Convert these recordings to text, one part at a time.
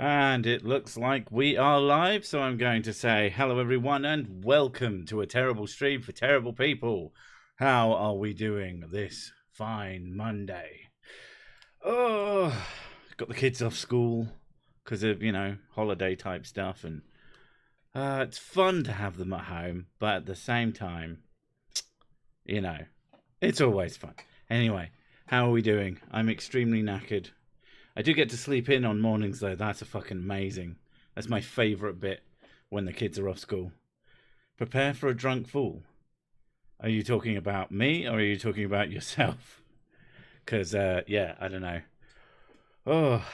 And it looks like we are live, so I'm going to say hello everyone and welcome to a terrible stream for terrible people. How are we doing this fine Monday? Oh, got the kids off school because of, holiday type stuff, and it's fun to have them at home, but at the same time, it's always fun. Anyway, how are we doing? I'm extremely knackered. I do get to sleep in on mornings, though. That's fucking amazing. That's my favourite bit when the kids are off school. Prepare for a drunk fool. Are you talking about me or are you talking about yourself? Because, I don't know. Oh,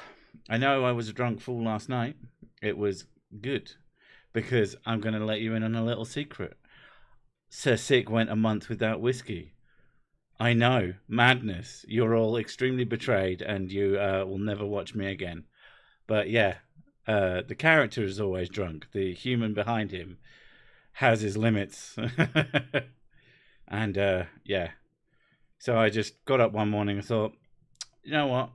I know I was a drunk fool last night. It was good because I'm going to let you in on a little secret. Sir Sick went a month without whiskey. I know, madness. You're all extremely betrayed and you will never watch me again. But yeah, the character is always drunk. The human behind him has his limits. And yeah. So I just got up one morning and thought, you know what?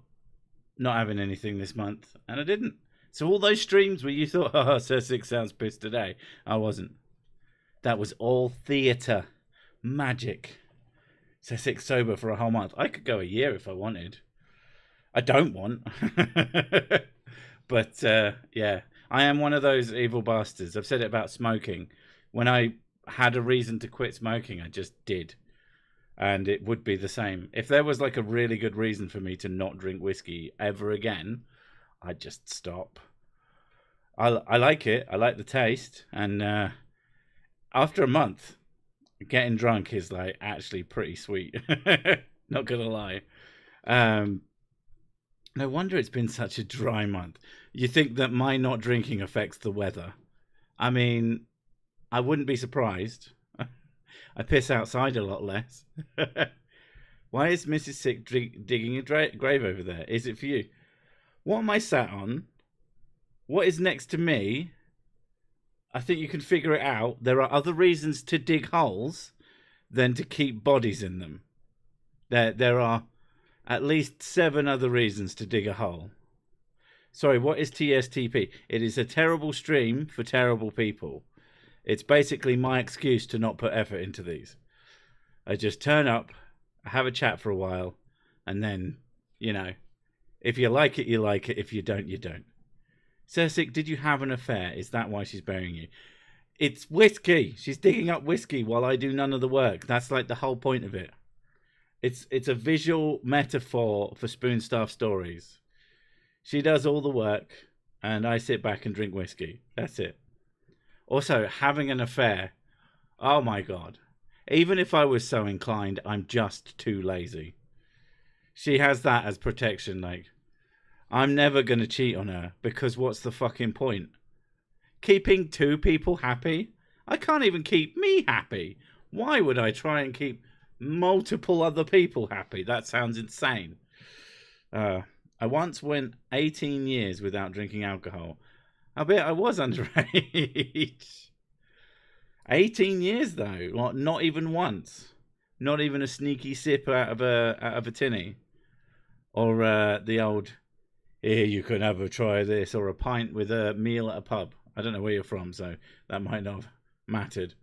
Not having anything this month. And I didn't. So all those streams where you thought, oh, Sir Six sounds pissed today, I wasn't. That was all theatre. Magic. So Six sober for a whole month. I could go a year if I wanted. I don't want. But yeah, I am one of those evil bastards. I've said it about smoking. When I had a reason to quit smoking, I just did. And it would be the same. If there was like a really good reason for me to not drink whiskey ever again, I'd just stop. I like it. I like the taste. And after a month, getting drunk is like actually pretty sweet. Not gonna lie. No wonder it's been such a dry month. You think that my not drinking affects the weather? I mean, I wouldn't be surprised. I piss outside a lot less. Why is Mrs. Sick digging a grave over there? Is it for you? What am I sat on? What is next to me? I think you can figure it out. There are other reasons to dig holes than to keep bodies in them. There are at least 7 other reasons to dig a hole. Sorry, what is TSTP? It is a terrible stream for terrible people. It's basically my excuse to not put effort into these. I just turn up, I have a chat for a while, and then, if you like it, you like it. If you don't, you don't. Cersei, did you have an affair? Is that why she's burying you? It's whiskey. She's digging up whiskey while I do none of the work. That's like the whole point of it. It's a visual metaphor for Spoonstaff stories. She does all the work, and I sit back and drink whiskey. That's it. Also, having an affair. Oh my god. Even if I was so inclined, I'm just too lazy. She has that as protection, like, I'm never going to cheat on her, because what's the fucking point? Keeping 2 people happy? I can't even keep me happy. Why would I try and keep multiple other people happy? That sounds insane. I once went 18 years without drinking alcohol. Albeit I was underage. 18 years though, like not even once. Not even a sneaky sip out of a tinny. Or the old, here you can have a try of this, or a pint with a meal at a pub. I don't know where you're from, so that might not have mattered.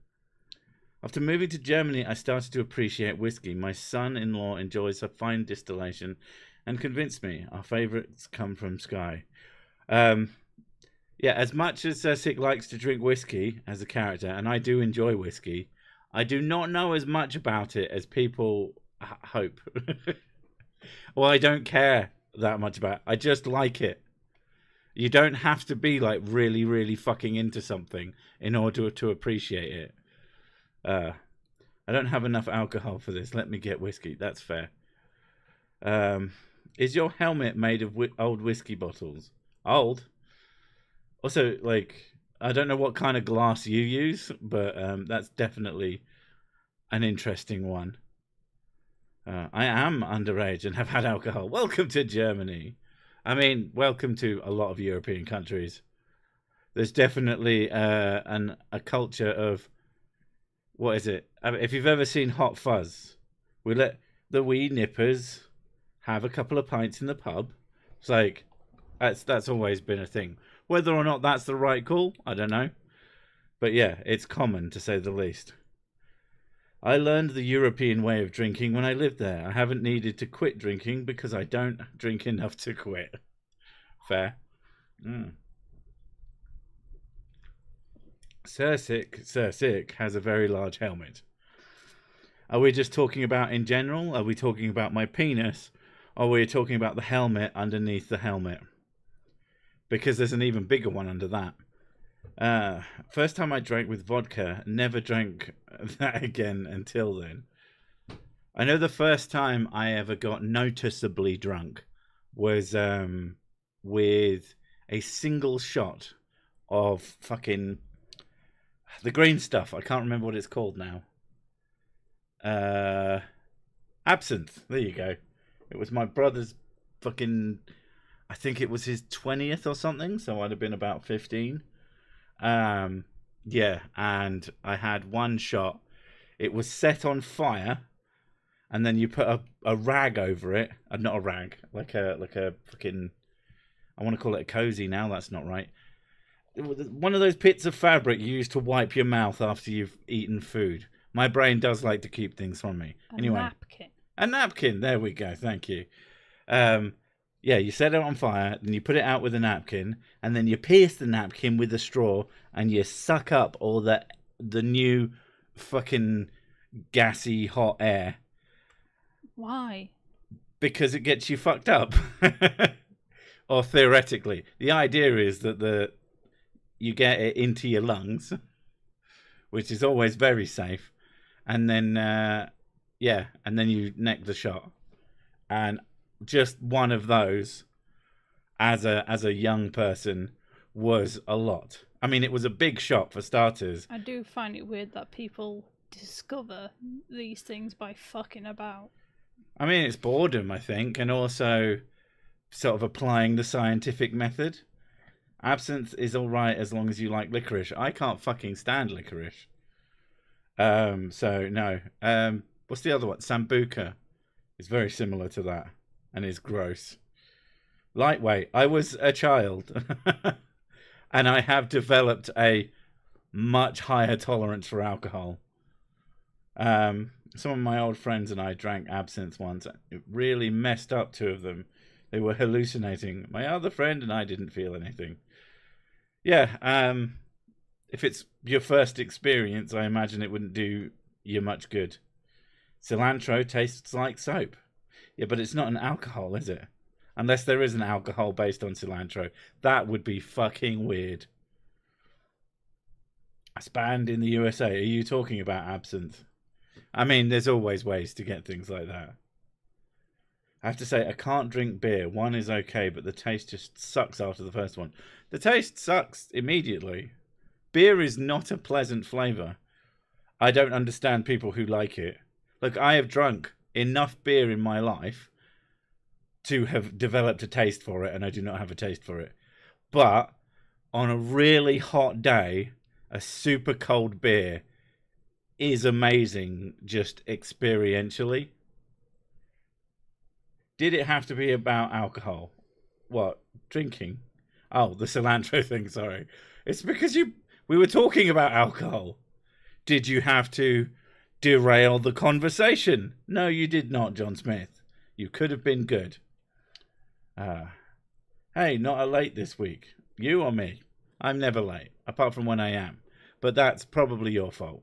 After moving to Germany, I started to appreciate whiskey. My son-in-law enjoys a fine distillation and convinced me our favourites come from Skye. Yeah, as much as Sick likes to drink whiskey as a character, and I do enjoy whiskey, I do not know as much about it as people hope. Well, I don't care that much about it. I just like it. You don't have to be like really, really fucking into something in order to appreciate it. I don't have enough alcohol for this. Let me get whiskey. That's fair. Is your helmet made of old whiskey bottles? Old? Also, like, I don't know what kind of glass you use, but that's definitely an interesting one. I am underage and have had alcohol. Welcome to Germany. I mean, welcome to a lot of European countries. There's definitely a culture of, what is it? If you've ever seen Hot Fuzz, we let the wee nippers have a couple of pints in the pub. It's like, That's always been a thing. Whether or not that's the right call, I don't know. But yeah, it's common to say the least. I learned the European way of drinking when I lived there. I haven't needed to quit drinking because I don't drink enough to quit. Fair. Sir Sick has a very large helmet. Are we just talking about in general? Are we talking about my penis? Or are we talking about the helmet underneath the helmet? Because there's an even bigger one under that. First time I drank with vodka, never drank that again until then. I know the first time I ever got noticeably drunk was with a single shot of fucking the green stuff. I can't remember what it's called now. Absinthe. There you go. It was my brother's fucking, I think it was his 20th or something, so I'd have been about 15. Yeah, and I had one shot. It was set on fire, and then you put a rag over it. Not a rag, like a fucking, I want to call it a cozy now, that's not right. One of those bits of fabric you use to wipe your mouth after you've eaten food. My brain does like to keep things from me. Anyway, napkin. A napkin. There we go. Thank you. Yeah, you set it on fire, then you put it out with a napkin, and then you pierce the napkin with a straw, and you suck up all the new fucking gassy hot air. Why? Because it gets you fucked up. Or theoretically. The idea is that you get it into your lungs, which is always very safe. And then, and then you neck the shot. And just one of those, as a young person, was a lot. I mean, it was a big shot for starters. I do find it weird that people discover these things by fucking about. I mean, it's boredom, I think, and also sort of applying the scientific method. Absinthe is all right as long as you like licorice. I can't fucking stand licorice. So no. What's the other one? Sambuca is very similar to that and is gross. Lightweight. I was a child and I have developed a much higher tolerance for alcohol. Some of my old friends and I drank absinthe once. It really messed up two of them. They were hallucinating. My other friend and I didn't feel anything. Yeah, if it's your first experience, I imagine it wouldn't do you much good. Cilantro tastes like soap. Yeah, but it's not an alcohol, is it? Unless there is an alcohol based on cilantro. That would be fucking weird. It's banned in the USA. Are you talking about absinthe? I mean, there's always ways to get things like that. I have to say, I can't drink beer. One is okay, but the taste just sucks after the first one. The taste sucks immediately. Beer is not a pleasant flavour. I don't understand people who like it. Look, I have drunk enough beer in my life to have developed a taste for it, and I do not have a taste for it. But on a really hot day, a super cold beer is amazing just experientially. Did it have to be about alcohol? What? Drinking? Oh, the cilantro thing, sorry. It's because we were talking about alcohol. Did you have to derail the conversation? No, you did not, John Smith. You could have been good. Hey, not a late this week. You or me? I'm never late, apart from when I am. But that's probably your fault.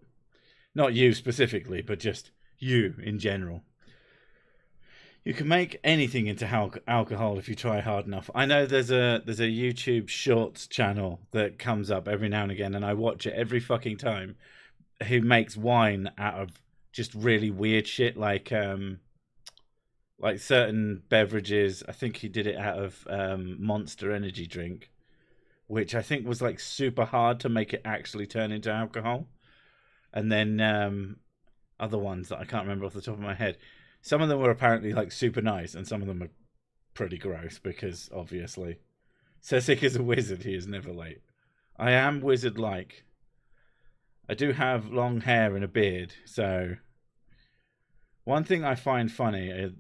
Not you specifically, but just you in general. You can make anything into alcohol if you try hard enough. I know there's a YouTube Shorts channel that comes up every now and again, and I watch it every fucking time, who makes wine out of just really weird shit, like certain beverages. I think he did it out of Monster energy drink, which I think was like super hard to make it actually turn into alcohol. And then other ones that I can't remember off the top of my head. Some of them were apparently like super nice, and some of them are pretty gross because obviously Sesek is a wizard. He is never late. I am wizard-like. I do have long hair and a beard, so one thing I find funny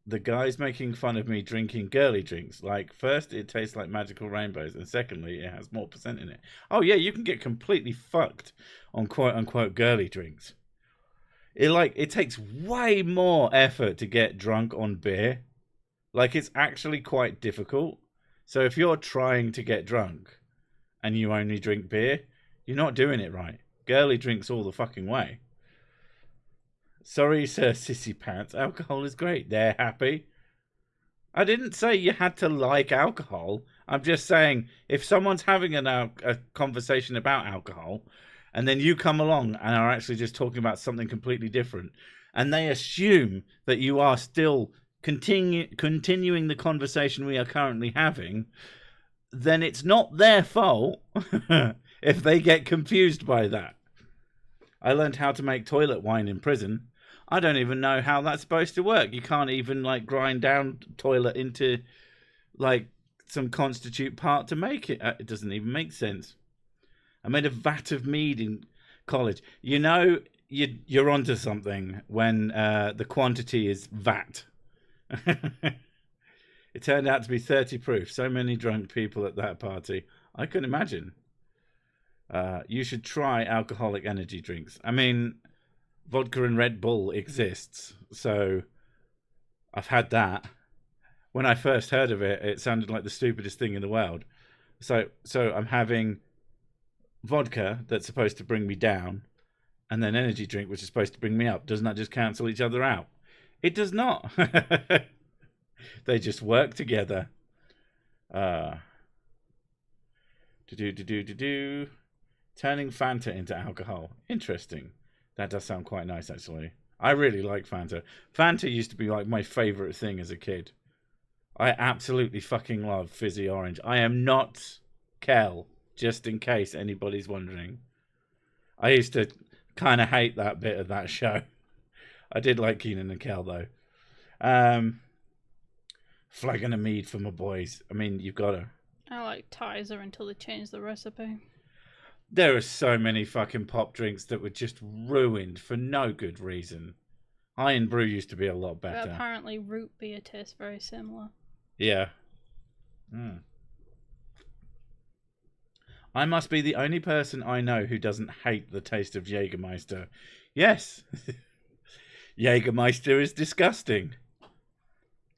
the guy's making fun of me drinking girly drinks. Like, first, it tastes like magical rainbows, and secondly, it has more percent in it. Oh yeah, you can get completely fucked on quote unquote girly drinks. It takes way more effort to get drunk on beer. Like, it's actually quite difficult. So if you're trying to get drunk and you only drink beer, you're not doing it right. Girly drinks all the fucking way. Sorry, sir, sissy pants. Alcohol is great. They're happy. I didn't say you had to like alcohol. I'm just saying, if someone's having a conversation about alcohol, and then you come along and are actually just talking about something completely different, and they assume that you are still continuing the conversation we are currently having, then it's not their fault if they get confused by that. I learned how to make toilet wine in prison. I don't even know how that's supposed to work. You can't even like grind down toilet into like some constitute part to make it. It doesn't even make sense. I made a vat of mead in college. You know, you're onto something when the quantity is vat. It turned out to be 30 proof. So many drunk people at that party. I couldn't imagine. You should try alcoholic energy drinks. I mean, vodka and Red Bull exists, so I've had that. When I first heard of it, it sounded like the stupidest thing in the world. So I'm having vodka that's supposed to bring me down, and then energy drink which is supposed to bring me up. Doesn't that just cancel each other out? It does not. They just work together. Turning Fanta into alcohol. Interesting. That does sound quite nice, actually. I really like Fanta. Fanta used to be like my favourite thing as a kid. I absolutely fucking love fizzy orange. I am not Kel, just in case anybody's wondering. I used to kind of hate that bit of that show. I did like Keenan and Kel, though. Flagon of mead for my boys. I mean, you've got to. I like Tizer until they change the recipe. There are so many fucking pop drinks that were just ruined for no good reason. Iron Brew used to be a lot better. But apparently root beer tastes very similar. Yeah. I must be the only person I know who doesn't hate the taste of Jägermeister. Yes. Jägermeister is disgusting.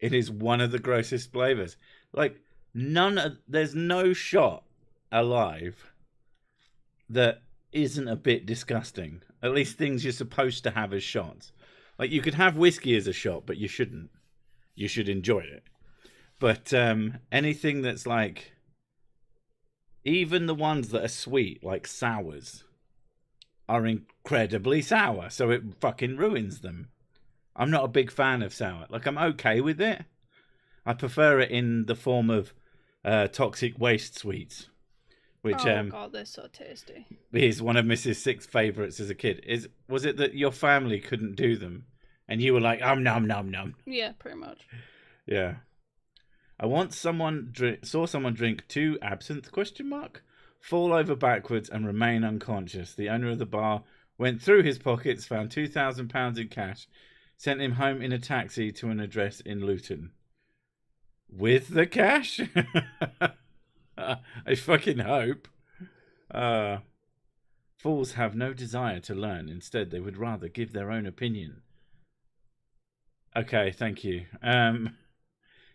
It is one of the grossest flavors. Like, there's no shot alive that isn't a bit disgusting. At least things you're supposed to have as shots. Like, you could have whiskey as a shot, but you shouldn't. You should enjoy it. But anything that's like, even the ones that are sweet, like sours, are incredibly sour. So it fucking ruins them. I'm not a big fan of sour. Like, I'm okay with it. I prefer it in the form of toxic waste sweets. Which, God, they're so tasty. Is one of Mrs. Six's favourites as a kid. Was it that your family couldn't do them? And you were like, nom, nom, nom. Yeah, pretty much. Yeah. I once saw someone drink 2 absinthe, fall over backwards and remain unconscious. The owner of the bar went through his pockets, found £2,000 in cash, sent him home in a taxi to an address in Luton. With the cash? I fucking hope. Fools have no desire to learn. Instead, they would rather give their own opinion. Okay, thank you.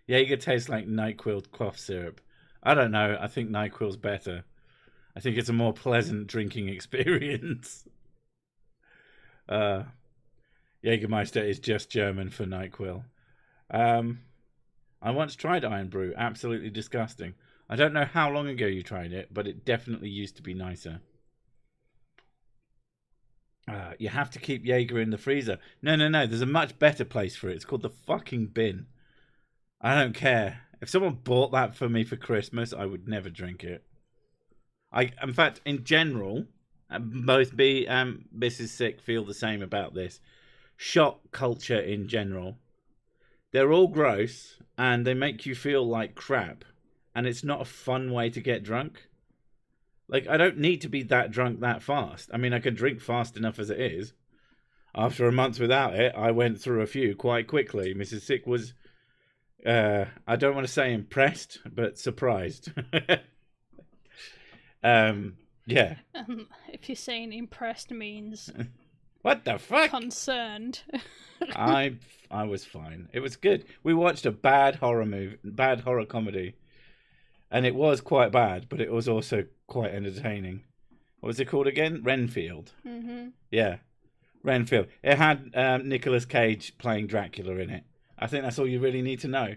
Jaeger tastes like NyQuil cough syrup. I don't know. I think NyQuil's better. I think it's a more pleasant drinking experience. Jägermeister is just German for NyQuil. I once tried Iron Brew. Absolutely disgusting. I don't know how long ago you tried it, but it definitely used to be nicer. You have to keep Jaeger in the freezer. No. There's a much better place for it. It's called the fucking bin. I don't care. If someone bought that for me for Christmas, I would never drink it. In fact, in general, both B and Mrs. Sick feel the same about this. Shot culture in general. They're all gross, and they make you feel like crap. And it's not a fun way to get drunk. Like, I don't need to be that drunk that fast. I mean, I can drink fast enough as it is. After a month without it, I went through a few quite quickly. Mrs. Sick was I don't want to say impressed, but surprised. Yeah. If you're saying impressed means What the fuck? concerned. I was fine. It was good. We watched a bad horror comedy, and it was quite bad, but it was also quite entertaining. What was it called again? Renfield. Mm-hmm. Yeah, Renfield. It had Nicolas Cage playing Dracula in it. I think that's all you really need to know.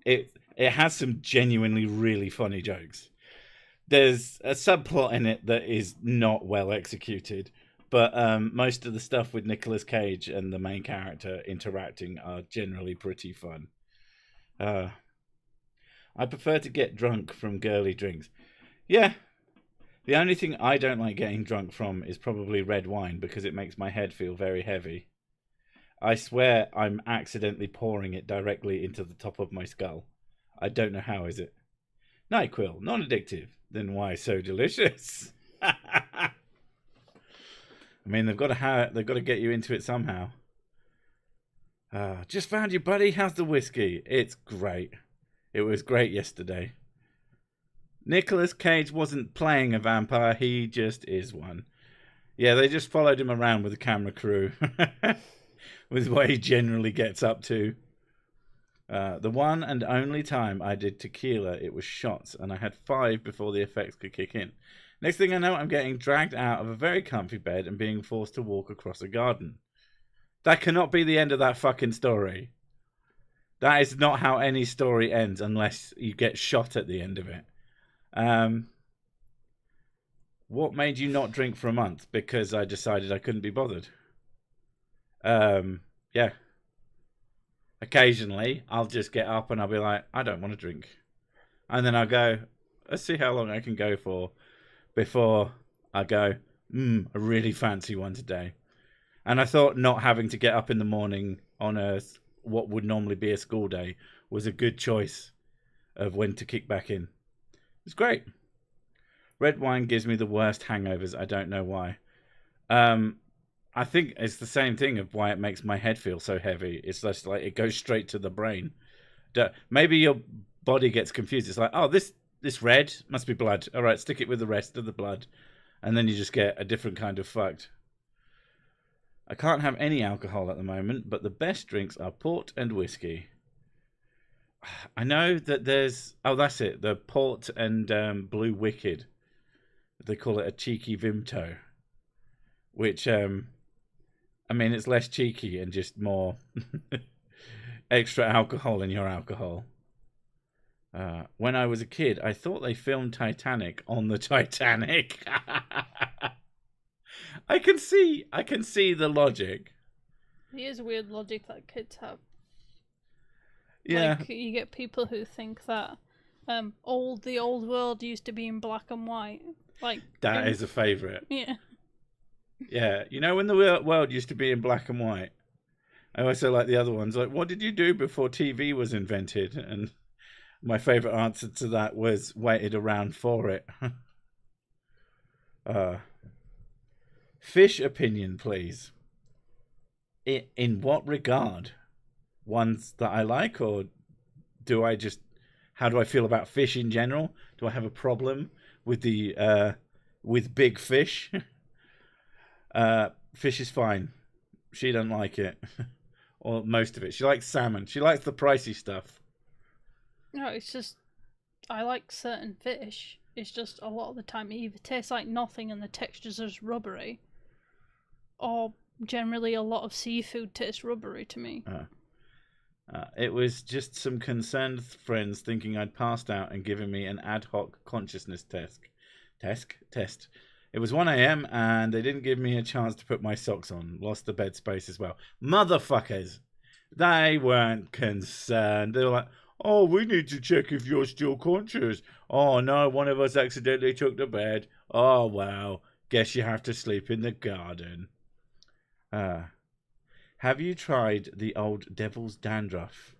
It has some genuinely really funny jokes. There's a subplot in it that is not well executed, but most of the stuff with Nicolas Cage and the main character interacting are generally pretty fun. I prefer to get drunk from girly drinks. Yeah, the only thing I don't like getting drunk from is probably red wine because it makes my head feel very heavy. I swear I'm accidentally pouring it directly into the top of my skull. I don't know how is it. NyQuil, non-addictive. Then why so delicious? I mean, they've got to get you into it somehow. Just found you, buddy. How's the whiskey? It's great. It was great yesterday. Nicolas Cage wasn't playing a vampire. He just is one. Yeah, they just followed him around with a camera crew. With what he generally gets up to. The one and only time I did tequila, it was shots, and I had 5 before the effects could kick in. Next thing I know, I'm getting dragged out of a very comfy bed and being forced to walk across a garden. That cannot be the end of that fucking story. That is not how any story ends unless you get shot at the end of it. What made you not drink for a month? Because I decided I couldn't be bothered. Yeah. Occasionally, I'll just get up and I'll be like, I don't want to drink. And then I'll go, let's see how long I can go for before I go, I really fancy one today. And I thought not having to get up in the morning on what would normally be a school day was a good choice of when to kick back in. It's great. Red wine gives me the worst hangovers. I don't know why. I think it's the same thing of why it makes my head feel so heavy. It's just like it goes straight to the brain. Maybe your body gets confused. It's like, oh, this red must be blood. All right, stick it with the rest of the blood. And then you just get a different kind of fucked. I can't have any alcohol at the moment, but the best drinks are port and whiskey. I know that there's... Oh, that's it. The port and Blue Wicked. They call it a cheeky Vimto. Which, I mean, it's less cheeky and just more extra alcohol in your alcohol. When I was a kid, I thought they filmed Titanic on the Titanic. I can see the logic. It is weird logic that kids have. Yeah. Like, you get people who think that the old world used to be in black and white. Like that is a favourite. Yeah. Yeah, you know when the world used to be in black and white? I also like the other ones. Like, what did you do before TV was invented? And my favourite answer to that was waited around for it. Fish opinion, please. In what regard? Ones that I like, or do I just... How do I feel about fish in general? Do I have a problem with with big fish? Fish is fine. She doesn't like it. Or most of it. She likes salmon. She likes the pricey stuff. No, it's just... I like certain fish. It's just a lot of the time it either tastes like nothing and the texture's just rubbery, or generally a lot of seafood tastes rubbery to me. It was just some concerned friends thinking I'd passed out and giving me an ad hoc consciousness test. It was 1 a.m. and they didn't give me a chance to put my socks on. Lost the bed space as well. Motherfuckers. They weren't concerned. They were like, oh, we need to check if you're still conscious. Oh, no, one of us accidentally took the bed. Oh, wow. Guess you have to sleep in the garden. Have you tried the old devil's dandruff?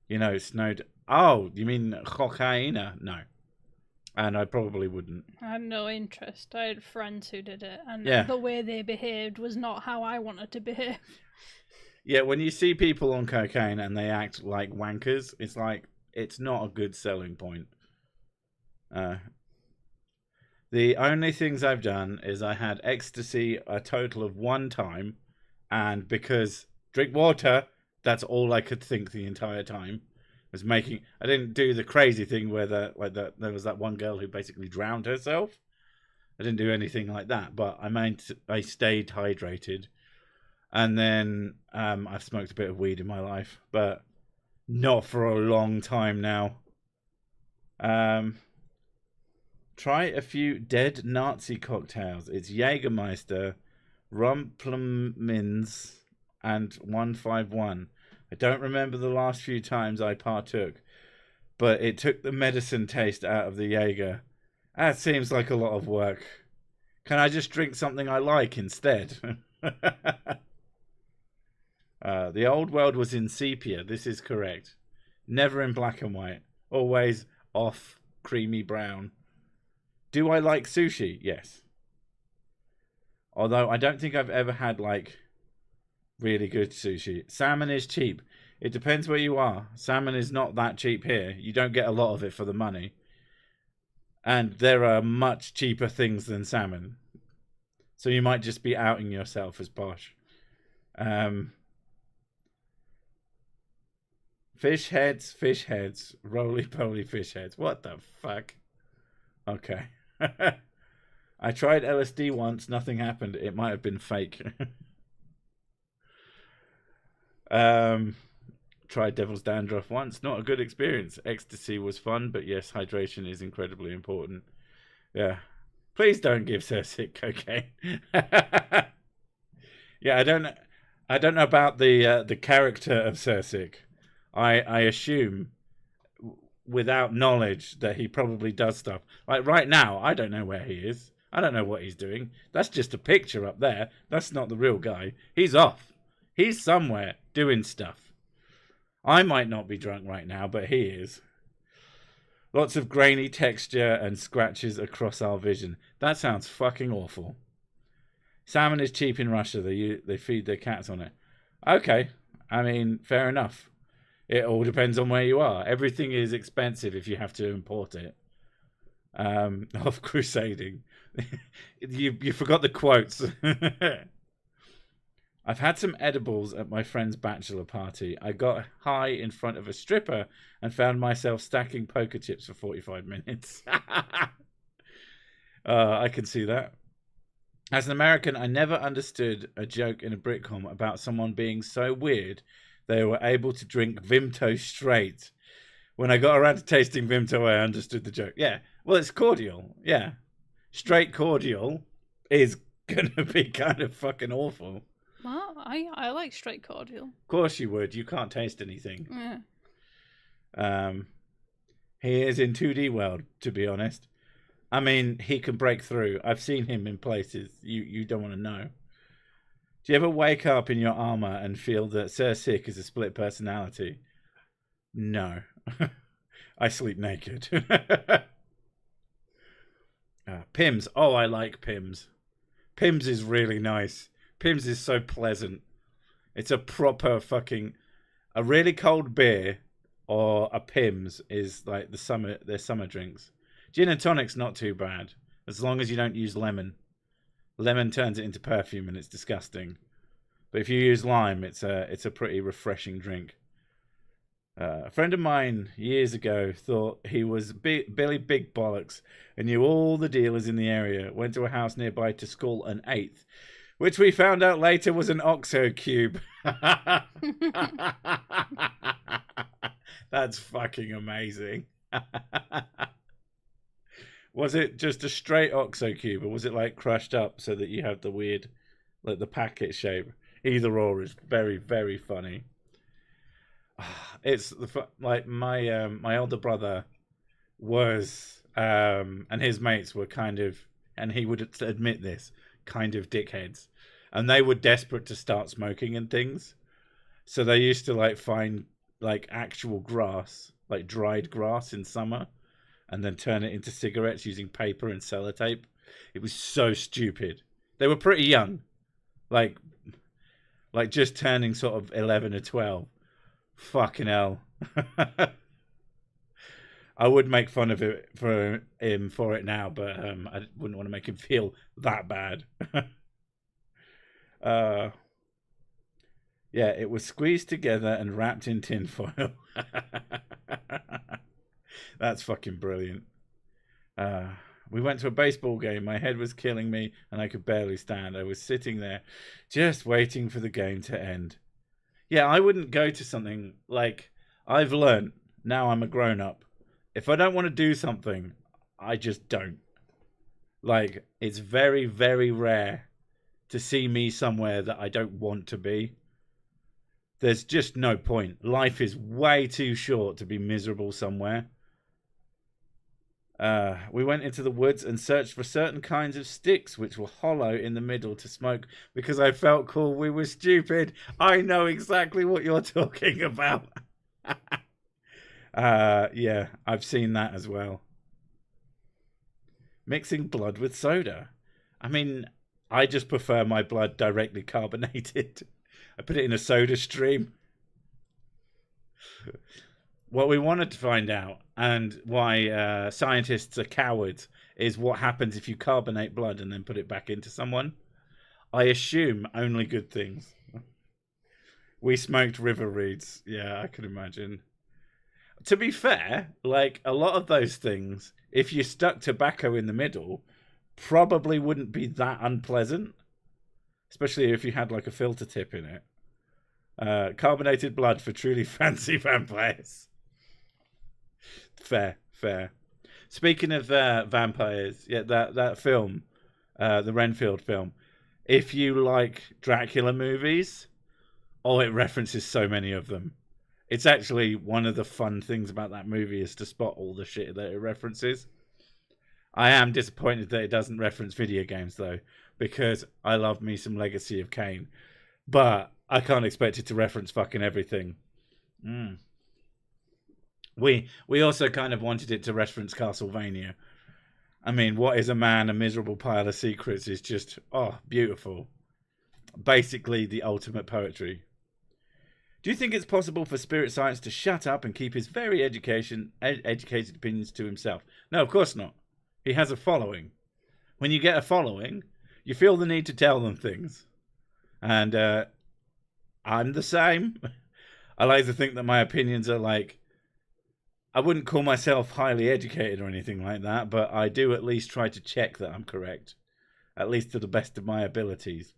You know, snowed... Oh, you mean cocaina? No. And I probably wouldn't. I had no interest. I had friends who did it, and Yeah. the way they behaved was not how I wanted to behave. Yeah, when you see people on cocaine and they act like wankers, it's like it's not a good selling point. The only things I've done is I had ecstasy a total of one time, and because drink water, that's all I could think the entire time. Was making. I didn't do the crazy thing where there was that one girl who basically drowned herself. I didn't do anything like that, but I stayed hydrated. And then I've smoked a bit of weed in my life, but not for a long time now. Try a few dead Nazi cocktails. It's Jägermeister, Rumplemins, and 151. I don't remember the last few times I partook, but it took the medicine taste out of the Jaeger. That seems like a lot of work. Can I just drink something I like instead? The old world was in sepia. This is correct. Never in black and white. Always off creamy brown. Do I like sushi? Yes. Although I don't think I've ever had like really good sushi. Salmon is cheap. It depends where you are. Salmon is not that cheap here. You don't get a lot of it for the money. And there are much cheaper things than salmon. So you might just be outing yourself as posh. Fish heads, roly-poly fish heads. What the fuck? Okay. I tried LSD once, nothing happened. It might have been fake. Tried Devil's Dandruff once, not a good experience. Ecstasy was fun, but yes, hydration is incredibly important. Yeah. Please don't give Sir Sick cocaine. Yeah, I don't know about the character of Sir Sick. I assume without knowledge that he probably does stuff. Like right now, I don't know where he is. I don't know what he's doing. That's just a picture up there. That's not the real guy. He's off. He's somewhere doing stuff. I might not be drunk right now, but he is. Lots of grainy texture and scratches across our vision. That sounds fucking awful. Salmon is cheap in Russia. They feed their cats on it. Okay. I mean, fair enough. It all depends on where you are. Everything is expensive if you have to import it. Of crusading. You forgot the quotes. I've had some edibles at my friend's bachelor party. I got high in front of a stripper and found myself stacking poker chips for 45 minutes. I can see that. As an American, I never understood a joke in a Britcom about someone being so weird they were able to drink Vimto straight. When I got around to tasting Vimto, I understood the joke. Yeah, well, it's cordial. Yeah. Straight cordial is going to be kind of fucking awful. Well, I like straight cordial. Of course you would. You can't taste anything. Yeah. He is in 2D world, to be honest. I mean, he can break through. I've seen him in places you don't want to know. Do you ever wake up in your armor and feel that Sir Sick is a split personality? No. I sleep naked. Pims. Oh, I like Pims. Pims is really nice. Pims is so pleasant. It's a proper fucking... A really cold beer or a Pims is like their summer drinks. Gin and tonic's not too bad, as long as you don't use lemon. Lemon turns it into perfume and it's disgusting. But if you use lime, it's a pretty refreshing drink. A friend of mine years ago thought he was Billy Big Bollocks and knew all the dealers in the area. Went to a house nearby to school an eighth, which we found out later was an OXO cube. That's fucking amazing. Was it just a straight OXO cube, or was it like crushed up so that you have the weird, like the packet shape? Either or is very, very funny. It's like my older brother was, and his mates were kind of, and he would admit this, kind of dickheads, and they were desperate to start smoking and things, so they used to like find like actual grass, like dried grass in summer, and then turn it into cigarettes using paper and sellotape. It was so stupid. They were pretty young, like like just turning sort of 11 or 12. Fucking hell. I would make fun of it for him for it now, but I wouldn't want to make him feel that bad. Yeah, it was squeezed together and wrapped in tinfoil. That's fucking brilliant. We went to a baseball game. My head was killing me and I could barely stand. I was sitting there just waiting for the game to end. Yeah, I wouldn't go to something like, I've learned, now I'm a grown up. If I don't want to do something, I just don't. Like, it's very, very rare to see me somewhere that I don't want to be. There's just no point. Life is way too short to be miserable somewhere. We went into the woods and searched for certain kinds of sticks which were hollow in the middle to smoke because I felt cool. We were stupid. I know exactly what you're talking about. Yeah, I've seen that as well. Mixing blood with soda. I mean, I just prefer my blood directly carbonated. I put it in a soda stream. What we wanted to find out, and why scientists are cowards, is what happens if you carbonate blood and then put it back into someone. I assume only good things. We smoked river reeds. Yeah, I can imagine. To be fair, like a lot of those things, if you stuck tobacco in the middle, probably wouldn't be that unpleasant. Especially if you had like a filter tip in it. Carbonated blood for truly fancy vampires. Fair. Speaking of vampires, yeah, that film, the Renfield film, if you like Dracula movies, it references so many of them. It's actually one of the fun things about that movie is to spot all the shit that it references. I am disappointed that it doesn't reference video games, though, because I love me some Legacy of Kain. But I can't expect it to reference fucking everything. We also kind of wanted it to reference Castlevania. I mean, what is a man, a miserable pile of secrets is just, beautiful. Basically the ultimate poetry. Do you think it's possible for Spirit Science to shut up and keep his very educated opinions to himself? No, of course not. He has a following. When you get a following, you feel the need to tell them things. And I'm the same. I like to think that my opinions are like, I wouldn't call myself highly educated or anything like that, but I do at least try to check that I'm correct. At least to the best of my abilities.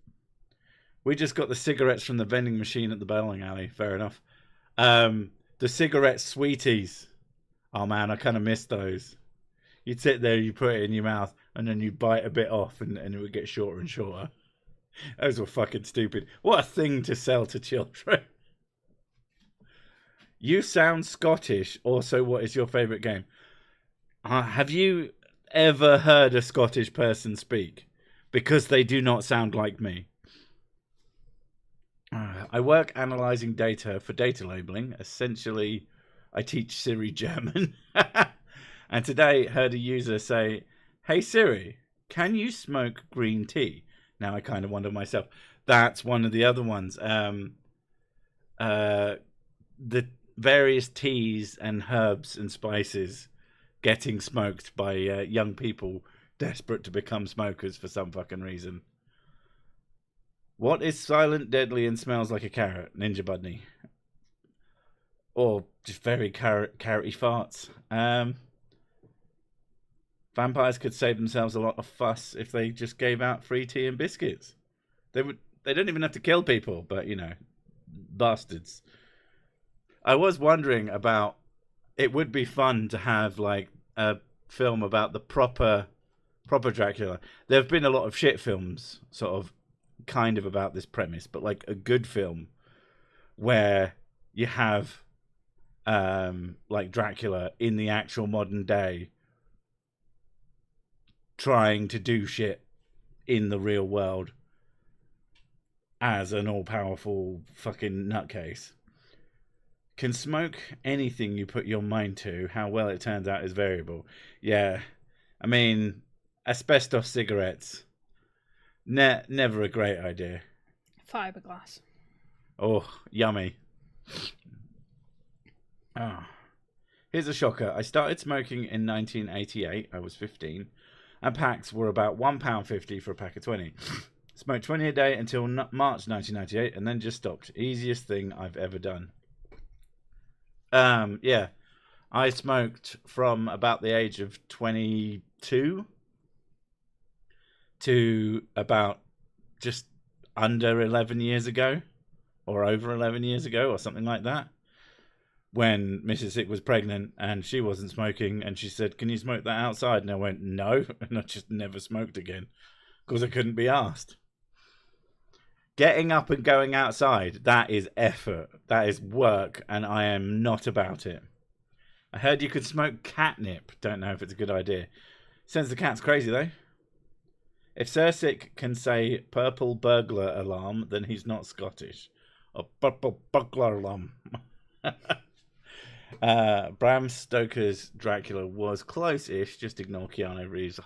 We just got the cigarettes from the vending machine at the bowling alley. Fair enough. The cigarette sweeties. Oh man, I kind of miss those. You'd sit there, you put it in your mouth, and then you bite a bit off, and it would get shorter and shorter. Those were fucking stupid. What a thing to sell to children. You sound Scottish. Also, what is your favourite game? Have you ever heard a Scottish person speak? Because they do not sound like me. I work analysing data for data labelling. Essentially, I teach Siri German. And today heard a user say, "Hey Siri, can you smoke green tea?" Now I kind of wonder myself. That's one of the other ones. The various teas and herbs and spices getting smoked by young people desperate to become smokers for some fucking reason. What is silent, deadly, and smells like a carrot? Ninja Bunny. Or just very carroty farts. Vampires could save themselves a lot of fuss if they just gave out free tea and biscuits. They don't even have to kill people, but bastards. I was wondering about, it would be fun to have like a film about the proper Dracula. There have been a lot of shit films sort of kind of about this premise, but like a good film where you have like Dracula in the actual modern day trying to do shit in the real world as an all-powerful fucking nutcase. Can smoke anything you put your mind to. How well it turns out is variable. Yeah, I mean, asbestos cigarettes, never a great idea. Fiberglass. Oh, yummy. Oh. Here's a shocker. I started smoking in 1988. I was 15. And packs were about £1.50 for a pack of 20. Smoked 20 a day until March 1998 and then just stopped. Easiest thing I've ever done. Yeah. I smoked from about the age of 22 to about just under 11 years ago, or over 11 years ago, or something like that, when Mrs. Sick was pregnant and she wasn't smoking, and she said, "Can you smoke that outside?" And I went, "No," and I just never smoked again because I couldn't be asked. Getting up and going outside, that is effort, that is work, and I am not about it. I heard you could smoke catnip. Don't know if it's a good idea. Sends the cats crazy, though. If Sir Sick can say purple burglar alarm, then he's not Scottish. A purple burglar alarm. Bram Stoker's Dracula was close-ish. Just ignore Keanu Reeves'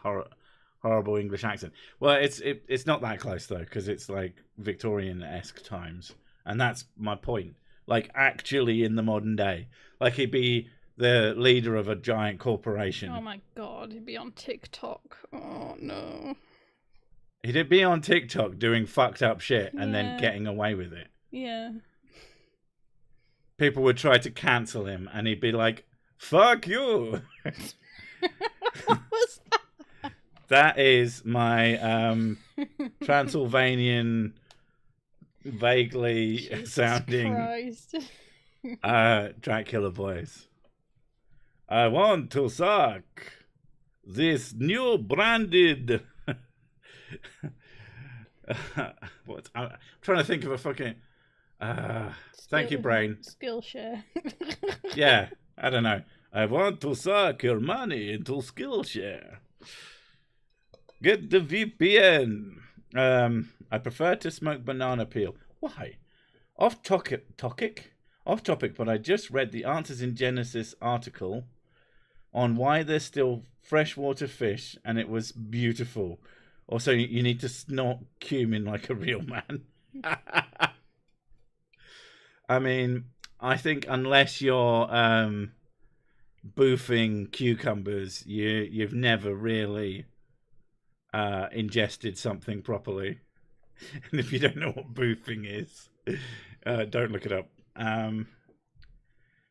horrible English accent. Well, it's not that close, though, because it's like Victorian-esque times. And that's my point. Like, actually in the modern day. Like, he'd be the leader of a giant corporation. Oh my god, he'd be on TikTok. Oh no. He'd be on TikTok doing fucked up shit and then getting away with it. Yeah. People would try to cancel him and he'd be like, "Fuck you." What was that? That is my Transylvanian, vaguely Jesus sounding Dracula voice. I want to suck this new branded. What? I'm trying to think of a fucking. Thank you, brain. Skillshare. Yeah, I don't know. I want to suck your money into Skillshare. Get the VPN. I prefer to smoke banana peel. Why? Off topic, but I just read the Answers in Genesis article on why there's still freshwater fish, and it was beautiful. Also, you need to snort cumin like a real man. I mean, I think unless you're boofing cucumbers, you've never really ingested something properly. And if you don't know what boofing is, don't look it up.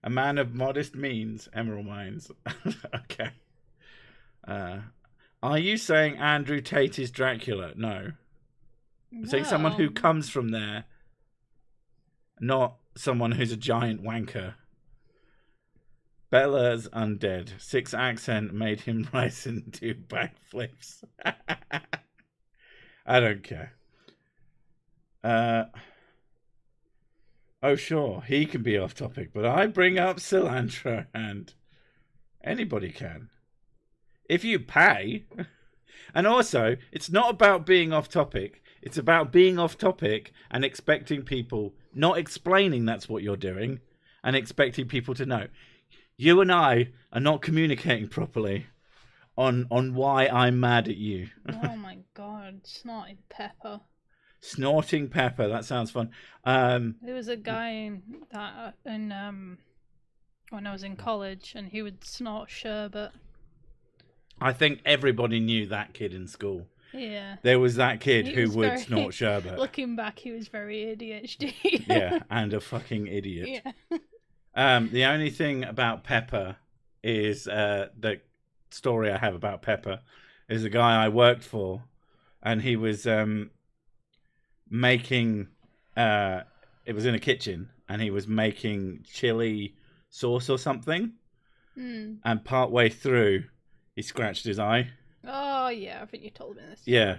A man of modest means, Emerald Mines. Okay. Are you saying Andrew Tate is Dracula? No. I'm saying someone who comes from there, not someone who's a giant wanker. Bella's undead. Sick's accent made him rise and do backflips. I don't care. Oh, sure, he can be off topic, but I bring up cilantro and anybody can. If you pay. And also, it's not about being off topic. It's about being off topic and expecting people, not explaining that's what you're doing, and expecting people to know. You and I are not communicating properly on why I'm mad at you. Oh my god, snorting pepper. Snorting pepper, that sounds fun. There was a guy that when I was in college, and he would snort sherbet. I think everybody knew that kid in school. Yeah. There was that kid who would snort sherbet. Looking back, he was very ADHD. Yeah, and a fucking idiot. Yeah. The only thing about pepper is the story I have about pepper is a guy I worked for, and he was making it was in a kitchen, and he was making chili sauce or something, and partway through he scratched his eye. Oh yeah, I think you told me this. Yeah,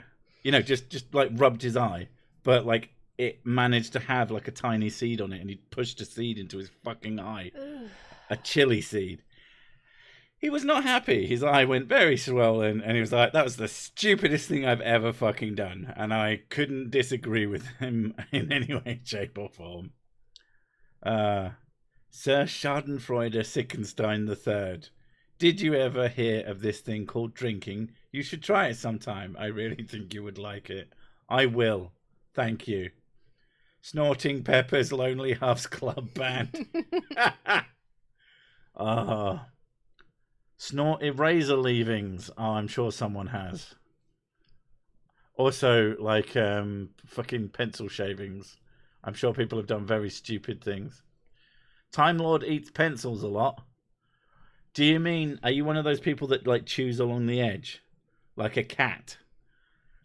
just like rubbed his eye, but like it managed to have like a tiny seed on it, and he pushed a seed into his fucking eye. Ugh. A chili seed. He was not happy. His eye went very swollen, and he was like, "That was the stupidest thing I've ever fucking done." And I couldn't disagree with him in any way, shape, or form. Sir Schadenfreude Sickenstein III. Did you ever hear of this thing called drinking? You should try it sometime. I really think you would like it. I will. Thank you. Snorting Pepper's Lonely Huffs Club Band. Snort eraser leavings. Oh, I'm sure someone has. Also, like, fucking pencil shavings. I'm sure people have done very stupid things. Time Lord eats pencils a lot. Do you mean, are you one of those people that, like, chews along the edge? Like a cat?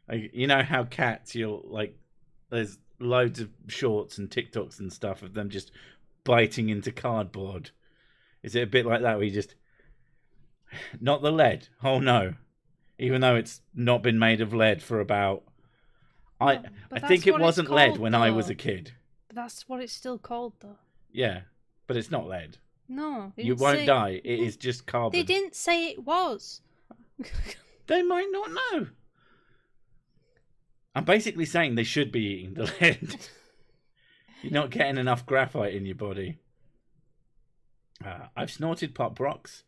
Like, you know how cats, you'll, like, there's loads of shorts and TikToks and stuff of them just biting into cardboard. Is it a bit like that where you just... Not the lead. Oh, no. Even though it's not been made of lead for about... I think it wasn't lead when I was a kid. But that's what it's still called, though. Yeah, but it's not lead. No. You won't die. It is just carbon. They didn't say it was. They might not know. I'm basically saying they should be eating the lead. You're not getting enough graphite in your body. I've snorted pop rocks.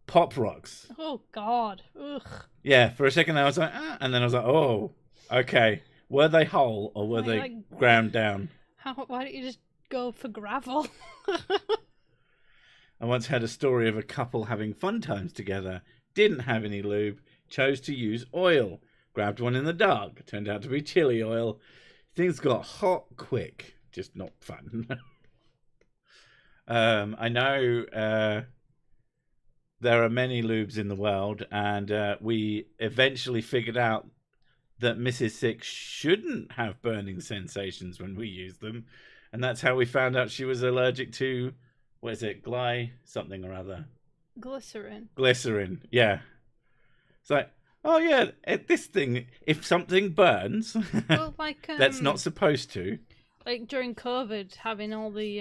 Pop rocks. Oh, God. Ugh. Yeah, for a second I was like, and then I was like, oh, okay. Were they whole or were they ground down? Why don't you just go for gravel? I once heard a story of a couple having fun times together, didn't have any lube, chose to use oil, grabbed one in the dark, turned out to be chili oil. Things got hot quick, just not fun. I know there are many lubes in the world, and we eventually figured out that Mrs. Six shouldn't have burning sensations when we use them, and that's how we found out she was allergic to, what is it, something or other? Glycerin. Glycerin, yeah. It's like, oh yeah, this thing, if something burns, well, like, that's not supposed to. Like during COVID, having all the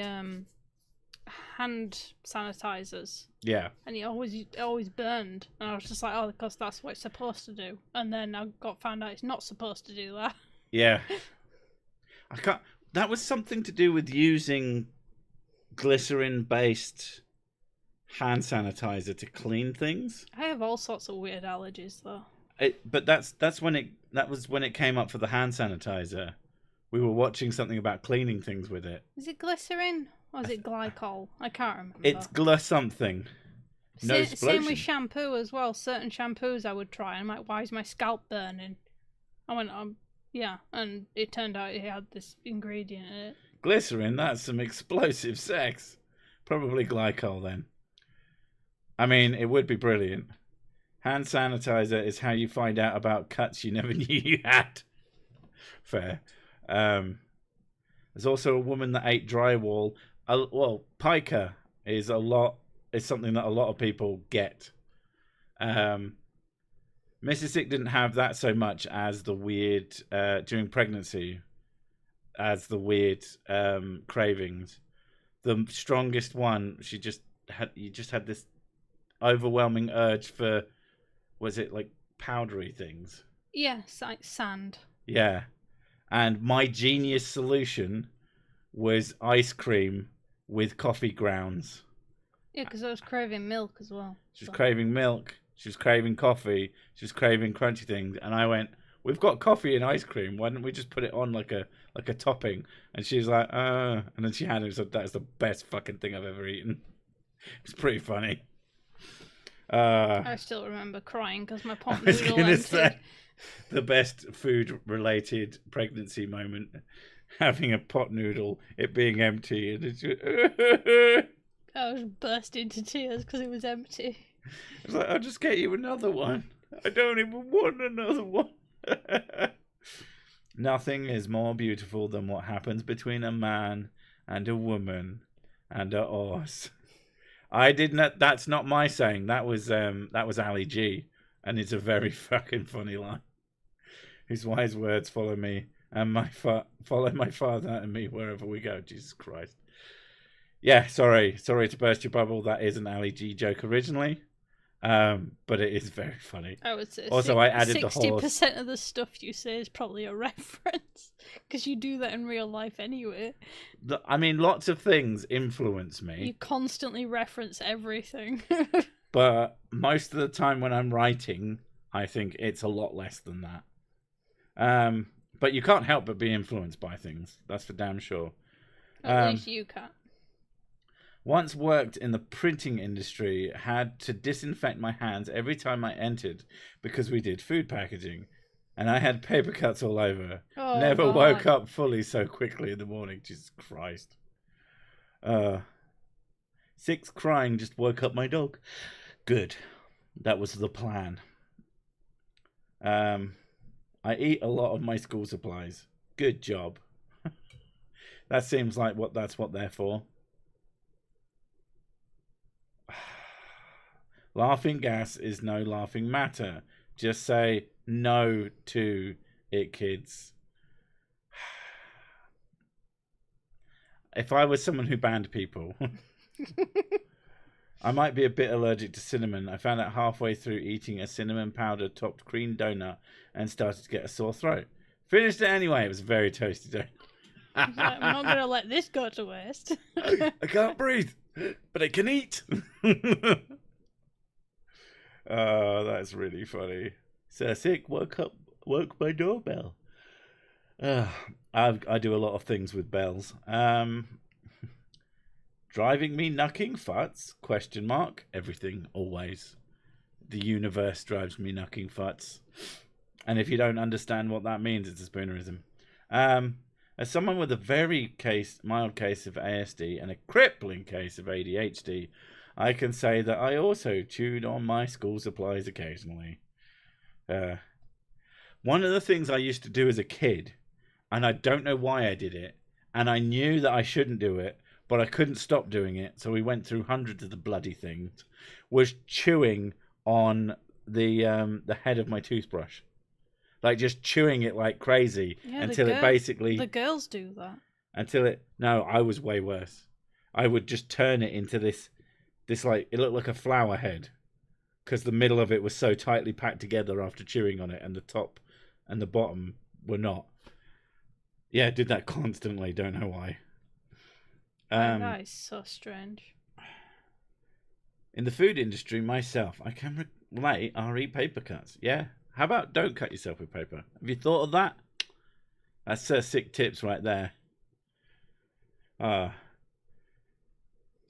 hand sanitizers. Yeah. And it always burned. And I was just like, oh, because that's what it's supposed to do. And then I found out it's not supposed to do that. Yeah. That was something to do with using glycerin-based hand sanitizer to clean things. I have all sorts of weird allergies, though. But that was when it came up for the hand sanitizer. We were watching something about cleaning things with it. Is it glycerin or is it glycol? I can't remember. It's something. No Same with shampoo as well. Certain shampoos I would try. I'm like, why is my scalp burning? I went, yeah, and it turned out it had this ingredient in it. Glycerin, that's some explosive sex. Probably glycol then. I mean, it would be brilliant. Hand sanitizer is how you find out about cuts you never knew you had. Fair. There's also a woman that ate drywall. Well, pica is something that a lot of people get. Mrs. Sick didn't have that so much as the weird during pregnancy, as the weird cravings. The strongest one, you just had this overwhelming urge for, was it like powdery things? Yes, like sand. Yeah. And my genius solution was ice cream with coffee grounds. Yeah, because I was craving milk as well. She was craving milk. She was craving coffee. She was craving crunchy things. And I went, we've got coffee and ice cream. Why don't we just put it on like a topping? And she was like, And then she had it and said, that's the best fucking thing I've ever eaten. It's pretty funny. I still remember crying because my pot noodle I was going to emptied. say, the best food-related pregnancy moment, having a pot noodle, it being empty, and it's just... I was burst into tears because it was empty. It's like, I'll just get you another one. I don't even want another one. Nothing is more beautiful than what happens between a man and a woman and a horse. I did not. That's not my saying. That was Ali G, and it's a very fucking funny line. His wise words follow me, and follow my father and me wherever we go. Jesus Christ. Yeah, sorry to burst your bubble. That is an Ali G joke originally, but it is very funny. I would say also, I added the horse. 60% of the stuff you say is probably a reference because you do that in real life anyway. I mean, lots of things influence me. You constantly reference everything. But most of the time when I'm writing, I think it's a lot less than that. But you can't help but be influenced by things. That's for damn sure. At least you can. Once worked in the printing industry, had to disinfect my hands every time I entered because we did food packaging. And I had paper cuts all over. Oh, Never God. woke up fully so quickly in the morning. Jesus Christ. 6, crying just woke up my dog. Good. That was the plan. I eat a lot of my school supplies. Good job. That seems like that's what they're for. Laughing gas is no laughing matter. Just say no to it, kids. If I was someone who banned people, I might be a bit allergic to cinnamon. I found out halfway through eating a cinnamon powder topped cream donut and started to get a sore throat. Finished it anyway. It was a very toasty donut. I'm not going to let this go to waste. I can't breathe, but I can eat. Oh, that's really funny. So sick, woke my doorbell. I do a lot of things with bells. Driving me nucking futs? Questionmark. Everything, always. The universe drives me nucking futs. And if you don't understand what that means, it's a spoonerism. As someone with a very mild case of ASD and a crippling case of ADHD, I can say that I also chewed on my school supplies occasionally. One of the things I used to do as a kid, and I don't know why I did it, and I knew that I shouldn't do it, but I couldn't stop doing it, so we went through hundreds of the bloody things, was chewing on the head of my toothbrush. Like, just chewing it like crazy until it basically... The girls do that. No, I was way worse. I would just turn it into this like, it looked like a flower head, because the middle of it was so tightly packed together after chewing on it, and the top and the bottom were not. Yeah, I did that constantly, don't know why. That is so strange. In the food industry myself, I can relate RE paper cuts. Yeah. How about don't cut yourself with paper? Have you thought of that? That's sick tips right there.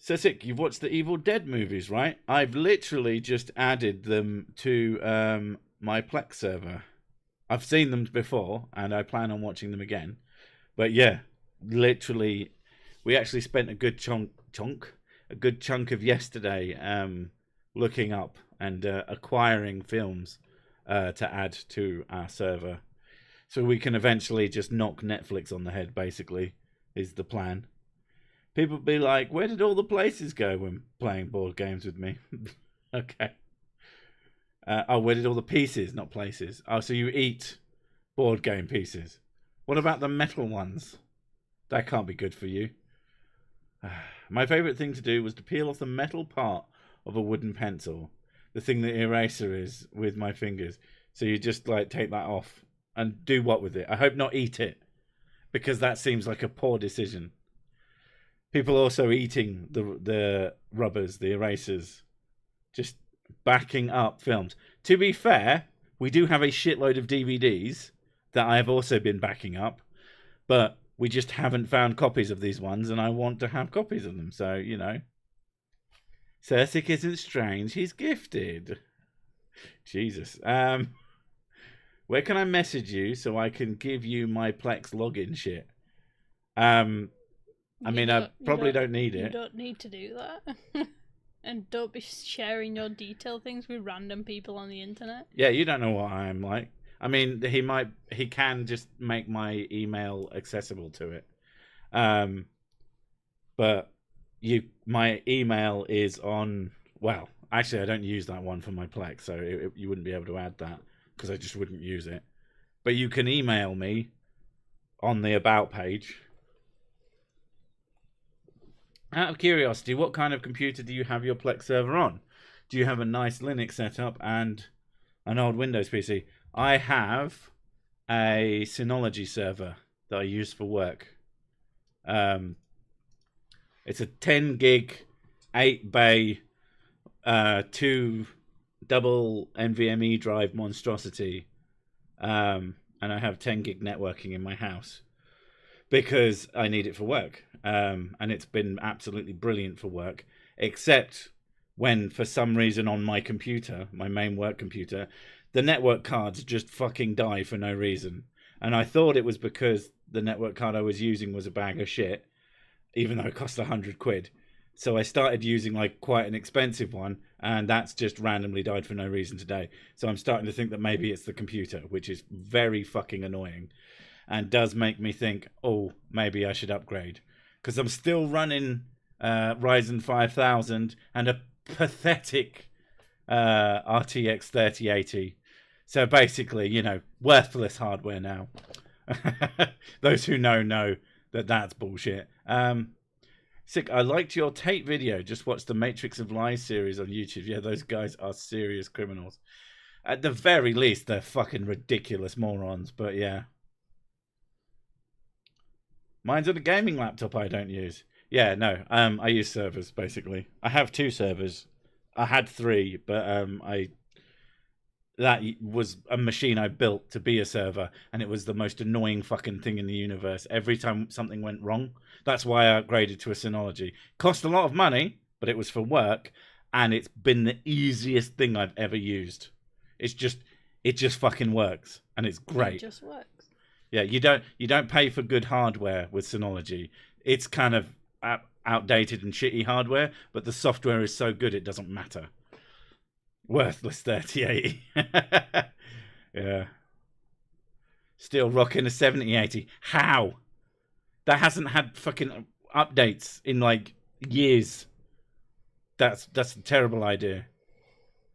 So sick, you've watched the Evil Dead movies, right? I've literally just added them to my Plex server. I've seen them before, and I plan on watching them again. But yeah, literally, we actually spent a good chunk of yesterday looking up and acquiring films to add to our server, so we can eventually just knock Netflix on the head. Basically, is the plan. People be like, "Where did all the places go when playing board games with me?" Okay. Where did all the pieces, not places? Oh, so you eat board game pieces. What about the metal ones? That can't be good for you. My favourite thing to do was to peel off the metal part of a wooden pencil. The thing the eraser is with my fingers. So you just like take that off and do what with it? I hope not eat it, because that seems like a poor decision. People also eating the rubbers, the erasers, just backing up films. To be fair, we do have a shitload of DVDs that I have also been backing up, but we just haven't found copies of these ones, and I want to have copies of them. So, you know. Cersic isn't strange, he's gifted. Jesus. Where can I message you so I can give you my Plex login shit? I probably don't need it. You don't need to do that. And don't be sharing your detail things with random people on the internet. Yeah, you don't know what I'm like. I mean, he can just make my email accessible to it. But my email is on, well, actually I don't use that one for my Plex, so you wouldn't be able to add that because I just wouldn't use it. But you can email me on the about page. Out of curiosity, what kind of computer do you have your Plex server on? Do you have a nice Linux setup and an old Windows PC? I have a Synology server that I use for work. It's a 10 gig, 8 bay, 2 double NVMe drive monstrosity. and I have 10 gig networking in my house because I need it for work. And it's been absolutely brilliant for work, except when, for some reason, on my computer, my main work computer, the network cards just fucking die for no reason. And I thought it was because the network card I was using was a bag of shit, even though it cost 100 quid. So I started using like quite an expensive one, and that's just randomly died for no reason today. So I'm starting to think that maybe it's the computer, which is very fucking annoying and does make me think, oh, maybe I should upgrade. Because I'm still running Ryzen 5000 and a pathetic RTX 3080. So basically, you know, worthless hardware now. Those who know that that's bullshit. Sick, I liked your Tate video. Just watch the Matrix of Lies series on YouTube. Yeah, those guys are serious criminals. At the very least, they're fucking ridiculous morons. But yeah. Mine's on a gaming laptop I don't use. Yeah, no. I use servers, basically. I have 2 servers. I had 3, but that was a machine I built to be a server, and it was the most annoying fucking thing in the universe. Every time something went wrong, that's why I upgraded to a Synology. Cost a lot of money, but it was for work, and it's been the easiest thing I've ever used. It just fucking works, and it's great. It just works. Yeah, you don't pay for good hardware with Synology. It's kind of outdated and shitty hardware, but the software is so good it doesn't matter. Worthless 3080. Yeah. Still rocking a 7080. How? That hasn't had fucking updates in like years. That's a terrible idea.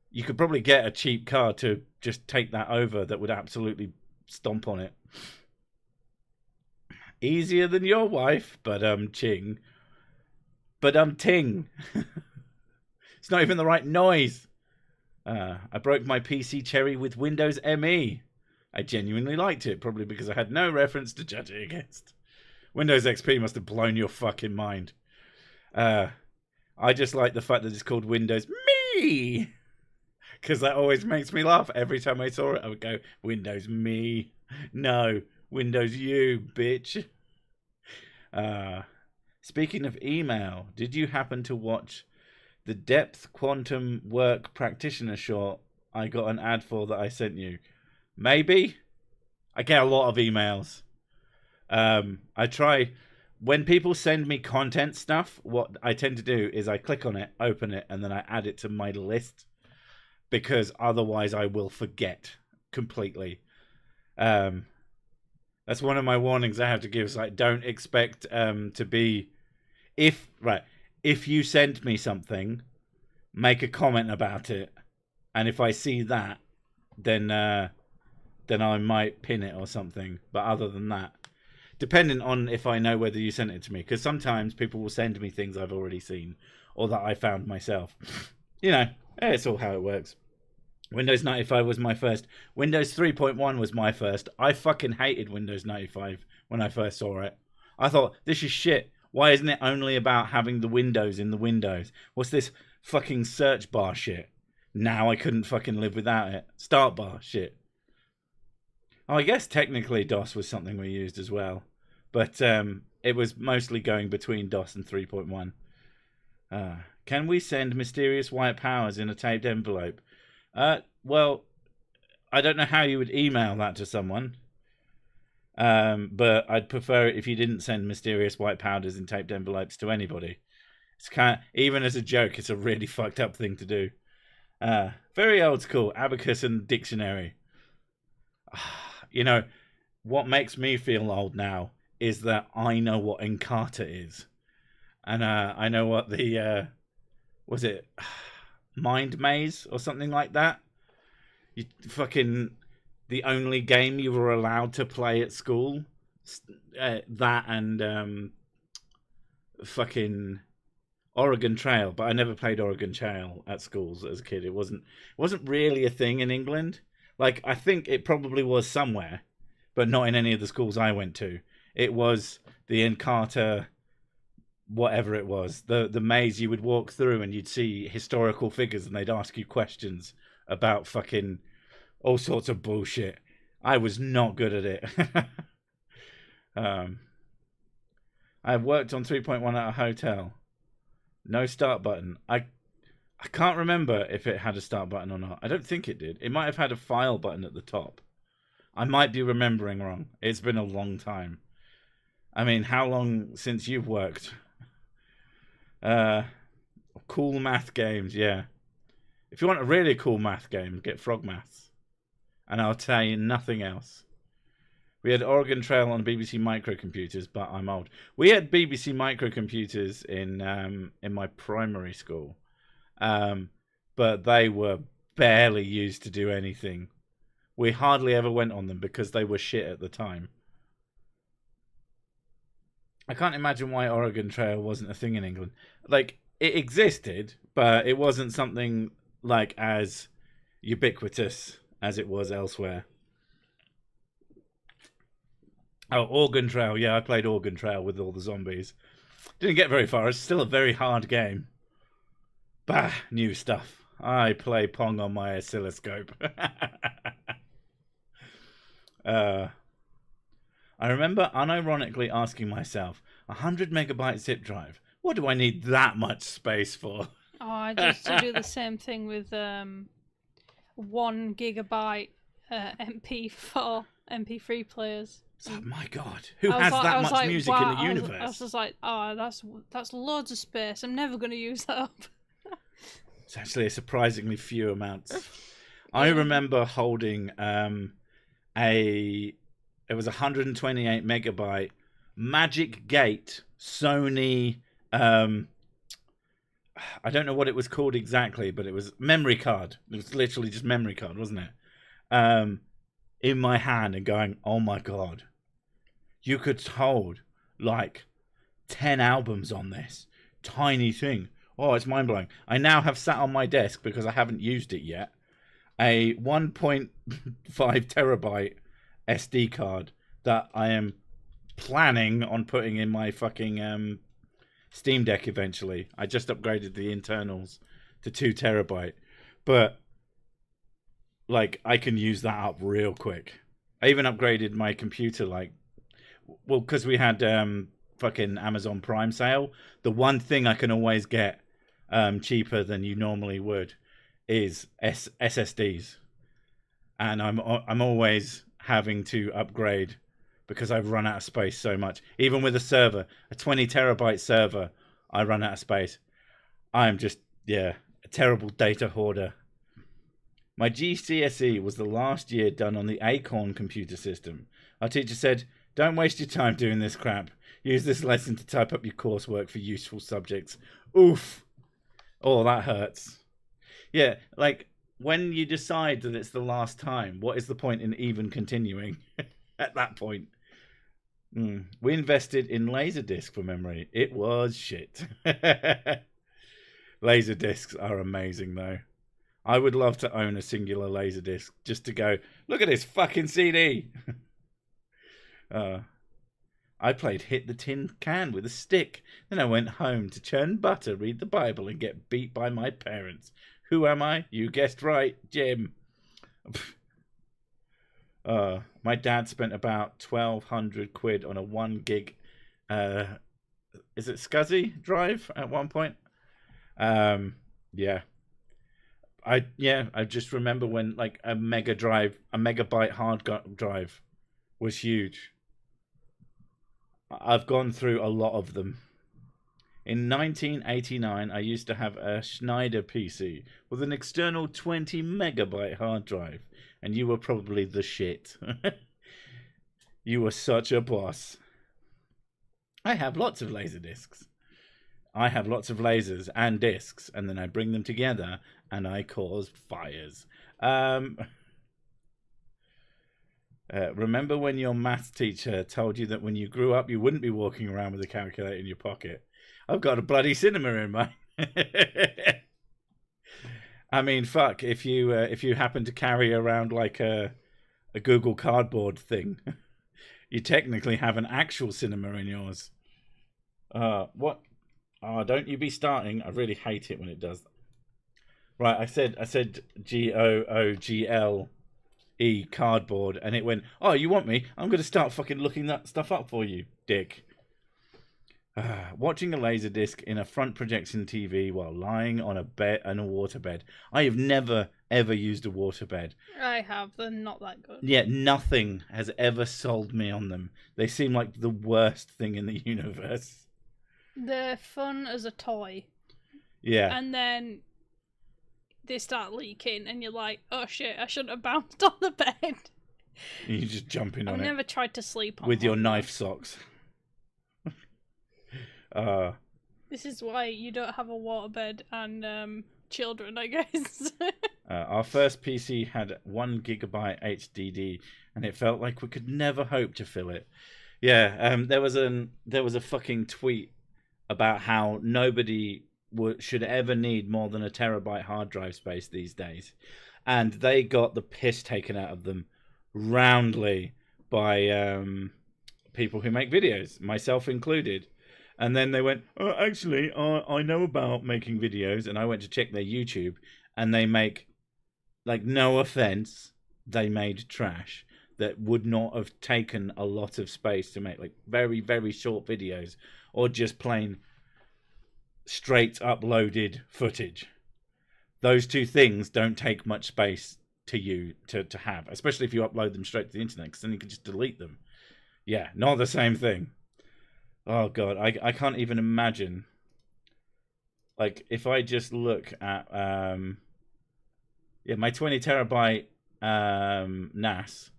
You could probably get a cheap card to just take that over that would absolutely stomp on it. Easier than your wife, but ching. But ting. It's not even the right noise. I broke my PC Cherry with Windows ME. I genuinely liked it, probably because I had no reference to judge it against. Windows XP must have blown your fucking mind. I just like the fact that it's called Windows Me, because that always makes me laugh. Every time I saw it, I would go, Windows Me. No, Windows You, bitch. Speaking of email, did you happen to watch the Depth Quantum Work Practitioner short I got an ad for that I sent you? Maybe. I get a lot of emails. I try, when people send me content stuff, what I tend to do is I click on it, open it, and then I add it to my list, because otherwise I will forget completely. That's one of my warnings I have to give. Is like, don't expect to be, if you send me something, make a comment about it, and if I see that, then I might pin it or something. But other than that, depending on if I know whether you sent it to me, because sometimes people will send me things I've already seen or that I found myself. You know, it's all how it works. Windows 95 was my first. Windows 3.1 was my first. I fucking hated Windows 95 when I first saw it. I thought, this is shit. Why isn't it only about having the windows in the windows? What's this fucking search bar shit? Now I couldn't fucking live without it. Start bar shit. Oh, I guess technically DOS was something we used as well. But it was mostly going between DOS and 3.1. Can we send mysterious white powers in a taped envelope? Well, I don't know how you would email that to someone. But I'd prefer it if you didn't send mysterious white powders in taped envelopes to anybody. It's kind of, even as a joke, it's a really fucked up thing to do. Very old school, abacus and dictionary. You know, what makes me feel old now is that I know what Encarta is. And I know what the, was it Mind Maze or something like that? You fucking, the only game you were allowed to play at school, that and fucking Oregon Trail. But I never played Oregon Trail at schools as a kid. It wasn't really a thing in England. Like, I think it probably was somewhere, but not in any of the schools I went to. It was the Encarta, whatever it was, the maze you would walk through and you'd see historical figures and they'd ask you questions about fucking all sorts of bullshit. I was not good at it. I've worked on 3.1 at a hotel. No start button. I can't remember if it had a start button or not. I don't think it did. It might have had a file button at the top. I might be remembering wrong. It's been a long time. I mean, how long since you've worked? Cool math games, yeah. If you want a really cool math game, get Frog Maths. And I'll tell you nothing else. We had Oregon Trail on BBC microcomputers, but I'm old. We had BBC microcomputers in my primary school. But they were barely used to do anything. We hardly ever went on them because they were shit at the time. I can't imagine why Oregon Trail wasn't a thing in England. Like, it existed, but it wasn't something like as ubiquitous as it was elsewhere. Oh, Oregon Trail. Yeah, I played Oregon Trail with all the zombies. Didn't get very far. It's still a very hard game. Bah, new stuff. I play Pong on my oscilloscope. I remember unironically asking myself, 100 megabyte zip drive. What do I need that much space for? Oh, I used to do the same thing with 1 gigabyte MP4, MP3 players. Oh my god, who has that much music in the universe? I was just like, oh, that's loads of space. I'm never going to use that up. It's actually a surprisingly few amounts. I remember holding it was 128 megabyte Magic Gate Sony. I don't know what it was called exactly, but it was memory card. It was literally just memory card, wasn't it? In my hand and going, oh my god, you could hold like 10 albums on this tiny thing. Oh, it's mind blowing. I now have sat on my desk because I haven't used it yet. A 1.5 terabyte SD card that I am planning on putting in my fucking Steam Deck eventually. I just upgraded the internals to 2 terabyte, but like I can use that up real quick. I even upgraded my computer, because we had fucking Amazon Prime sale. The one thing I can always get cheaper than you normally would is SSDs, and I'm always having to upgrade because I've run out of space so much. Even with a 20 terabyte server, I run out of space. I'm just a terrible data hoarder. My GCSE was the last year done on the Acorn computer system. Our teacher said, "Don't waste your time doing this crap. Use this lesson to type up your coursework for useful subjects." Oof. Oh, that hurts. Yeah, like, when you decide that it's the last time, what is the point in even continuing at that point? We invested in Laserdisc for memory. It was shit. Laserdiscs are amazing, though. I would love to own a singular Laserdisc just to go, look at this fucking CD. I played Hit the Tin Can with a stick. Then I went home to churn butter, read the Bible, and get beat by my parents. Who am I? You guessed right, Jim. My dad spent about 1,200 quid on a 1 gig, is it SCSI drive at one point? Yeah. I just remember when like a megabyte hard drive was huge. I've gone through a lot of them. In 1989, I used to have a Schneider PC with an external 20 megabyte hard drive, and you were probably the shit. You were such a boss. I have lots of laser discs. I have lots of lasers and discs, and then I bring them together and I cause fires. Remember when your maths teacher told you that when you grew up you wouldn't be walking around with a calculator in your pocket? I've got a bloody cinema in mine. I mean, fuck, if you happen to carry around like a Google Cardboard thing, you technically have an actual cinema in yours. What? Oh, don't you be starting. I really hate it when it does. Right, I said GOOGL cardboard, and it went, "Oh, you want me? I'm going to start fucking looking that stuff up for you, dick." Watching a laser disc in a front projection TV while lying on a bed and a waterbed. I have never ever used a waterbed. I have. They're not that good. Yet nothing has ever sold me on them. They seem like the worst thing in the universe. They're fun as a toy. Yeah. And then they start leaking, and you're like, "Oh shit! I shouldn't have bounced on the bed." You just jumping on I've it never tried to sleep on with your one, knife though. socks. This is why you don't have a waterbed and children, I guess. Our first PC had 1 gigabyte HDD, and it felt like we could never hope to fill it. Yeah, there was a fucking tweet about how nobody should ever need more than a terabyte hard drive space these days, and they got the piss taken out of them roundly by people who make videos, myself included. And then they went, "Oh, actually, I know about making videos," and I went to check their YouTube, and they make, like, no offense, they made trash that would not have taken a lot of space to make, like, very, very short videos, or just plain straight uploaded footage. Those two things don't take much space to have, especially if you upload them straight to the internet, because then you can just delete them. Yeah, not the same thing. Oh god, I can't even imagine. Like, if I just look at my 20 terabyte NAS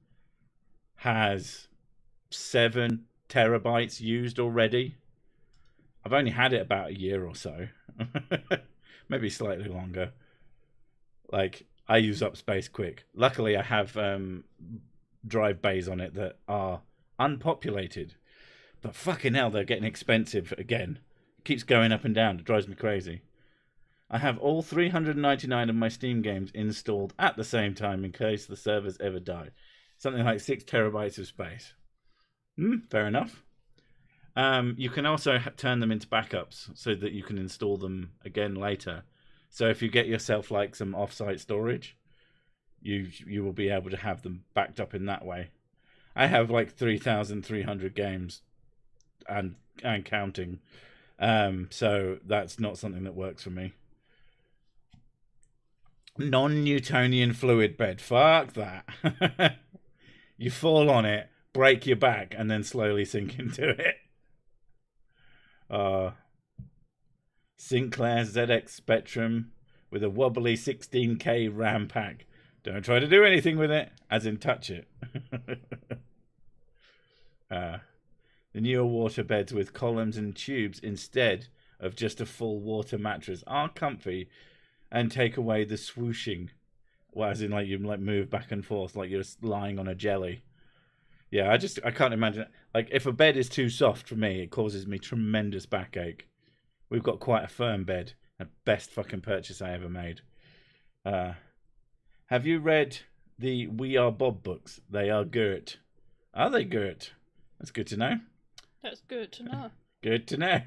has 7 terabytes used already. I've only had it about a year or so. Maybe slightly longer. Like, I use up space quick. Luckily I have drive bays on it that are unpopulated. But fucking hell, they're getting expensive again. It keeps going up and down. It drives me crazy. I have all 399 of my Steam games installed at the same time in case the servers ever die. Something like 6 terabytes of space. Fair enough. You can also turn them into backups so that you can install them again later. So if you get yourself like some off-site storage, you will be able to have them backed up in that way. I have like 3,300 games and counting. So that's not something that works for me. Non-Newtonian fluid bed. Fuck that. You fall on it, break your back, and then slowly sink into it. Sinclair ZX Spectrum with a wobbly 16K RAM pack. Don't try to do anything with it, as in touch it. The newer water beds with columns and tubes instead of just a full water mattress are comfy and take away the swooshing. Well, as in, like, you like move back and forth like you're lying on a jelly. Yeah, I can't imagine it. Like, if a bed is too soft for me, it causes me tremendous backache. We've got quite a firm bed. The best fucking purchase I ever made. Have you read the We Are Bob books? They are good. Are they good? That's good to know. That's good to know. Good to know.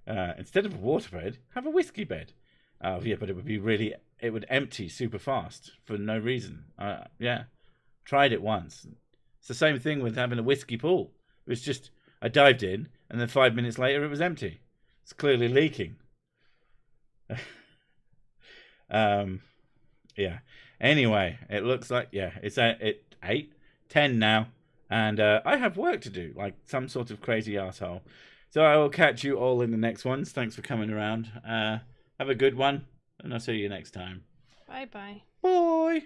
Instead of a waterbed, have a whiskey bed. Yeah, but it would empty super fast for no reason. Yeah, tried it once. It's the same thing with having a whiskey pool. It was just, I dived in, and then 5 minutes later it was empty. It's clearly leaking. Yeah. Anyway, it looks like, it's at 8, 10 now. And I have work to do, like some sort of crazy asshole. So I will catch you all in the next ones. Thanks for coming around. Have a good one, and I'll see you next time. Bye-bye. Bye.